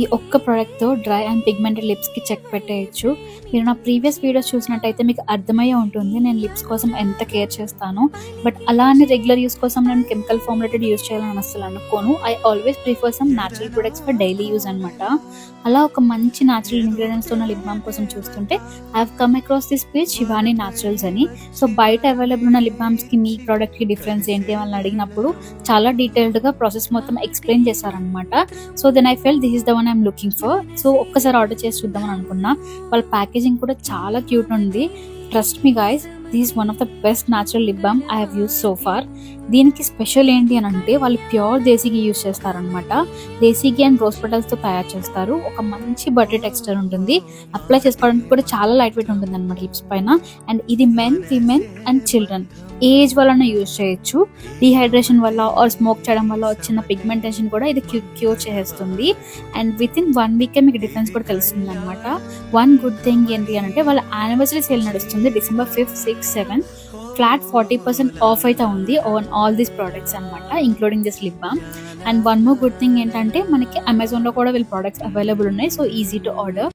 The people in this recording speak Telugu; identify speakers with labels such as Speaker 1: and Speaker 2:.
Speaker 1: ఈ ఒక్క ప్రోడక్ట్‌తో డ్రై అండ్ పిగ్మెంటెడ్ లిప్స్‌కి చెక్ పెట్టేయొచ్చు. మీరు నా ప్రీవియస్ వీడియోస్ చూసినట్టయితే మీకు అర్థమయ్యే ఉంటుంది నేను లిప్స్ కోసం ఎంత కేర్ చేస్తానో. బట్ అలా అని రెగ్యులర్ యూజ్ కోసం నేను కెమికల్ ఫార్ములేటెడ్ యూజ్ చేయాలని అస్సలు అనుకోను. I always prefer some natural products for daily use అనమాట. అలా ఒక మంచి న్యాచురల్ ఇంగ్రీడియెంట్స్‌తో ఉన్న లిప్ బామ్ కోసం చూస్తుంటే I have come across this page Shivani naturals అని. సో బయట అవైలబుల్ ఉన్న లిప్ బామ్స్‌కి మీ ప్రోడక్ట్‌కి డిఫరెన్స్ ఏంటి అని అడిగినప్పుడు చాలా డీటెయిల్డ్‌గా ప్రాసెస్ మొత్తం ఎక్స్‌ప్లెయిన్ చేశారనమాట. So then I felt this is the one I'm looking for. So ఒక్కసారి ఆర్డర్ చేసి చూద్దామని అనుకున్నా. వాళ్ళ ప్యాకేజింగ్ కూడా చాలా క్యూట్ ఉంది. Trust me guys, this is one of the best natural lip balm I have use so far. దీనికి స్పెషల్ ఏంటి అని అంటే వాళ్ళు ప్యూర్ దేశీ ఘీ యూజ్ చేస్తారనమాట. దేశీ ఘీ అండ్ రోజ్ పెటల్స్తో తయారు చేస్తారు. ఒక మంచి బటర్ టెక్స్చర్ ఉంటుంది. అప్లై చేసుకోవడానికి కూడా చాలా లైట్ వెయిట్ ఉంటుంది అనమాట లిప్స్ పైన. అండ్ ఇది men, women and children age వల్ల యూజ్ చేయొచ్చు. డీహైడ్రేషన్ వల్ల ఆర్ స్మోక్ చేయడం వల్ల వచ్చిన పిగ్మెంటేషన్ కూడా ఇది క్యూర్ చేసేస్తుంది. అండ్ విత్ ఇన్ 1 వీక్ మీకు డిఫరెన్స్ కూడా తెలుస్తుంది అనమాట. వన్ గుడ్ థింగ్ ఏంటి అని అంటే వాళ్ళ యానివర్సరీ సేల్ నడుస్తుంది December 5th, 6th, 7th. Flat 40% of అయితే ఉంది ఆన్ ఆల్ దీస్ ప్రోడక్ట్స్ అనమాట, including this lip balm. And one more good thing ఏంటంటే మనకి అమెజాన్లో కూడా వీళ్ళ ప్రోడక్ట్స్ అవైలబుల్ ఉన్నాయి. So easy to order.